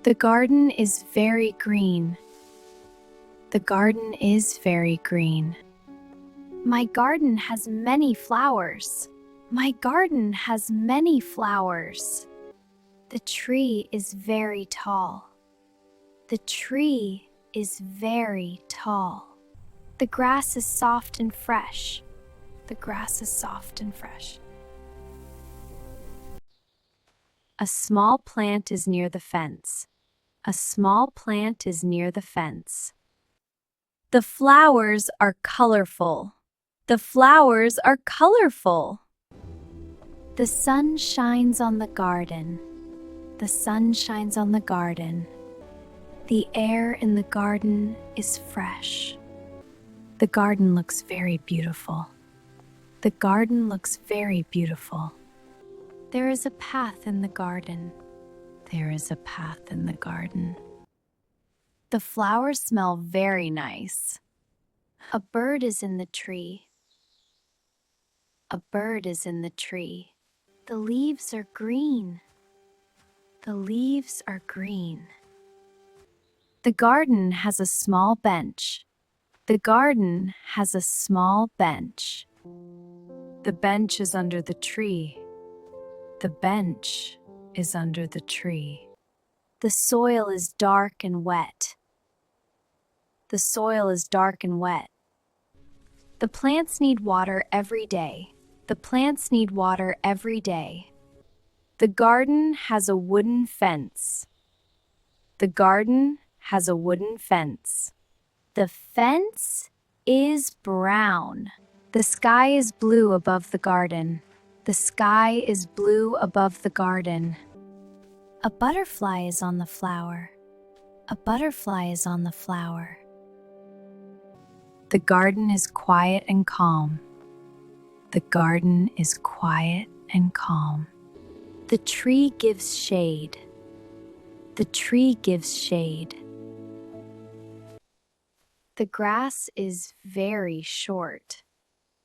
The garden is very green. The garden is very green. My garden has many flowers. My garden has many flowers. The tree is very tall. The tree is very tall. The grass is soft and fresh. The grass is soft and fresh. A small plant is near the fence. A small plant is near the fence. The flowers are colorful. The flowers are colorful. The sun shines on the garden. The sun shines on the garden. The air in the garden is fresh. The garden looks very beautiful. The garden looks very beautiful. There is a path in the garden. There is a path in the garden. The flowers smell very nice. A bird is in the tree. A bird is in the tree. The leaves are green. The leaves are green. The garden has a small bench. The garden has a small bench. The bench is under the tree. The bench is under the tree. The soil is dark and wet. The soil is dark and wet. The plants need water every day. The plants need water every day. The garden has a wooden fence. The garden has a wooden fence. The fence is brown. The sky is blue above the garden. The sky is blue above the garden. A butterfly is on the flower. A butterfly is on the flower. The garden is quiet and calm. The garden is quiet and calm. The tree gives shade. The tree gives shade. The grass is very short.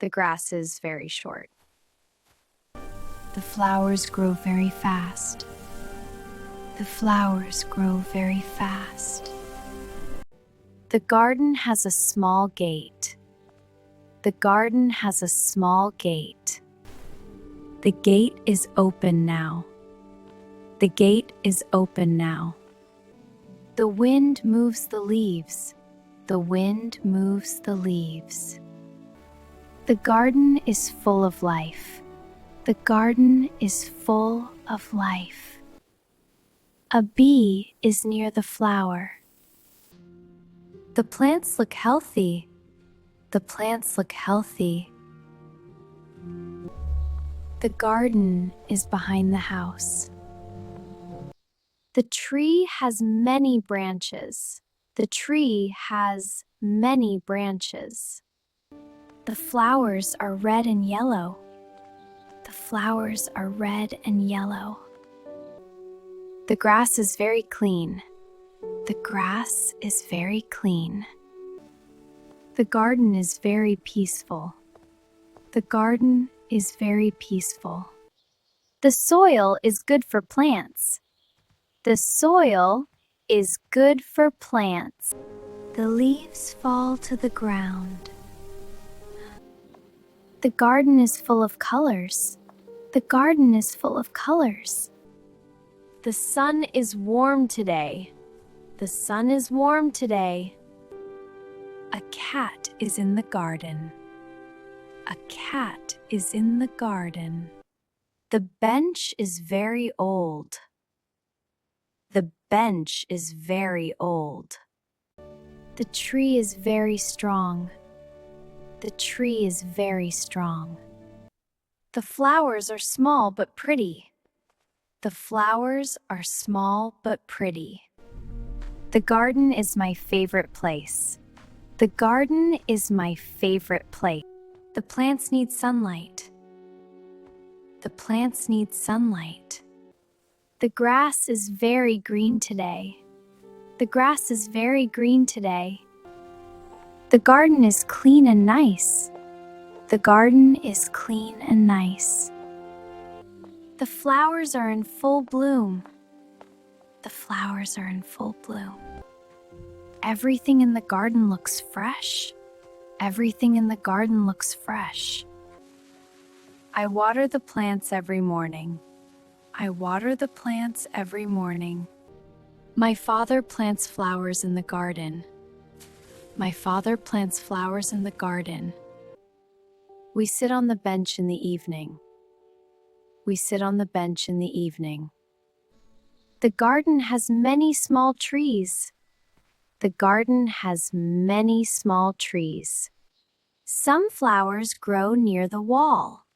The grass is very short. The flowers grow very fast. The flowers grow very fast. The garden has a small gate. The garden has a small gate. The gate is open now. The gate is open now. The wind moves the leaves. The wind moves the leaves. The garden is full of life. The garden is full of life. A bee is near the flower. The plants look healthy. The plants look healthy. The garden is behind the house. The tree has many branches. The tree has many branches. The flowers are red and yellow. The flowers are red and yellow. The grass is very clean. The grass is very clean. The garden is very peaceful. The garden is very peaceful. The soil is good for plants. The soil is good for plants. The leaves fall to the ground. The garden is full of colors. The garden is full of colors. The sun is warm today. The sun is warm today. A cat is in the garden. A cat is in the garden. The bench is very old. The bench is very old. The tree is very strong. The tree is very strong. The flowers are small but pretty. The flowers are small but pretty. The garden is my favorite place. The garden is my favorite place. The plants need sunlight. The plants need sunlight. The grass is very green today. The grass is very green today. The garden is clean and nice. The garden is clean and nice. The flowers are in full bloom. The flowers are in full bloom. Everything in the garden looks fresh. Everything in the garden looks fresh. I water the plants every morning. I water the plants every morning. My father plants flowers in the garden. My father plants flowers in the garden. We sit on the bench in the evening. We sit on the bench in the evening. The garden has many small trees. The garden has many small trees. Some flowers grow near the wall.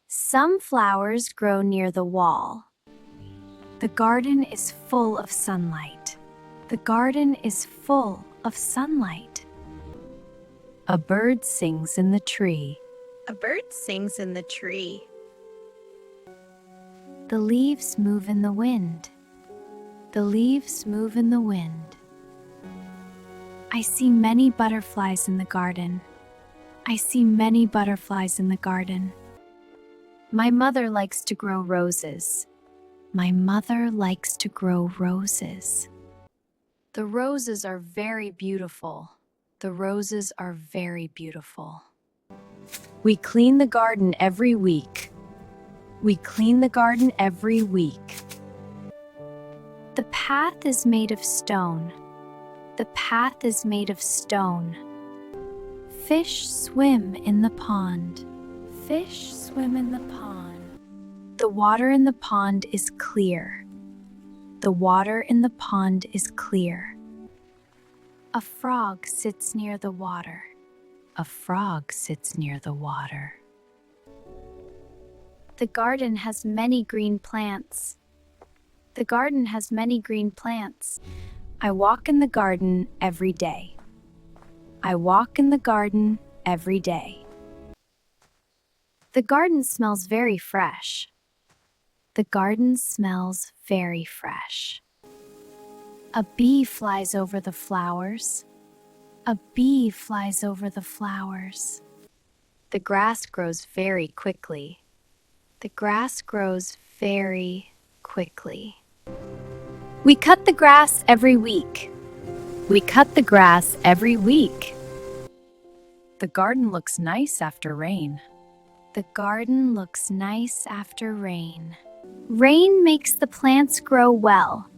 Some flowers grow near the wall. The garden is full of sunlight. The garden is full of sunlight. A bird sings in the tree. A bird sings in the tree. The leaves move in the wind. The leaves move in the wind. I see many butterflies in the garden. I see many butterflies in the garden. My mother likes to grow roses. My mother likes to grow roses. The roses are very beautiful. The roses are very beautiful. We clean the garden every week. We clean the garden every week. The path is made of stone. The path is made of stone. Fish swim in the pond. Fish swim in the pond. The water in the pond is clear. The water in the pond is clear. A frog sits near the water. A frog sits near the water. The garden has many green plants. The garden has many green plants. I walk in the garden every day. I walk in the garden every day. The garden smells very fresh. The garden smells very fresh. A bee flies over the flowers. A bee flies over the flowers. The grass grows very quickly. The grass grows very quickly. We cut the grass every week. We cut the grass every week. The garden looks nice after rain. The garden looks nice after rain. Rain makes the plants grow well.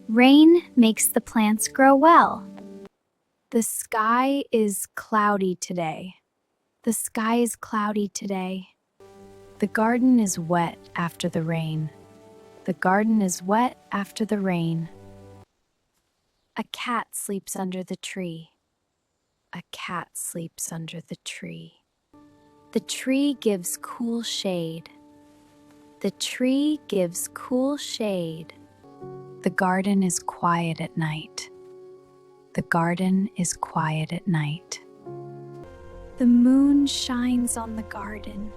Rain makes the plants grow well. The sky is cloudy today. The sky is cloudy today. The garden is wet after the rain. The garden is wet after the rain. A cat sleeps under the tree. A cat sleeps under the tree. The tree gives cool shade. The tree gives cool shade. The garden is quiet at night. The garden is quiet at night. The moon shines on the garden.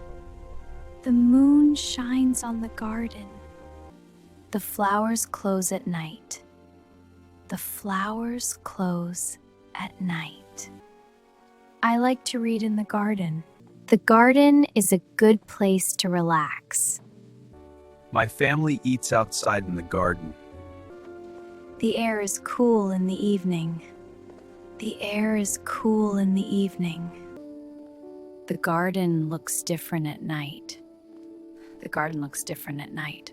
The moon shines on the garden. The flowers close at night. The flowers close at night. I like to read in the garden. The garden is a good place to relax. My family eats outside in the garden. The air is cool in the evening. The air is cool in the evening. The garden looks different at night. The garden looks different at night.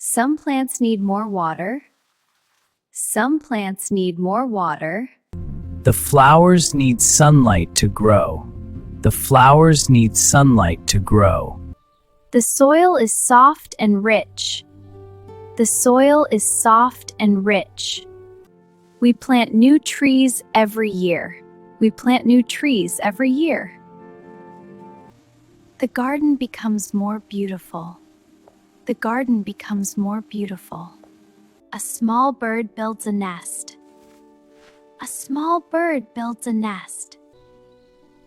Some plants need more water. Some plants need more water. The flowers need sunlight to grow. The flowers need sunlight to grow. The soil is soft and rich. The soil is soft and rich. We plant new trees every year. We plant new trees every year. The garden becomes more beautiful. The garden becomes more beautiful. A small bird builds a nest. A small bird builds a nest.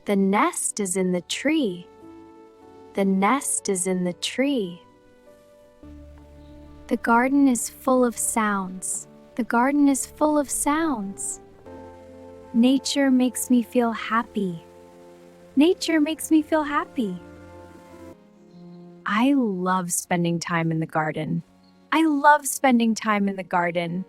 The nest is in the tree. The nest is in the tree. The garden is full of sounds. The garden is full of sounds. Nature makes me feel happy. Nature makes me feel happy. I love spending time in the garden. I love spending time in the garden.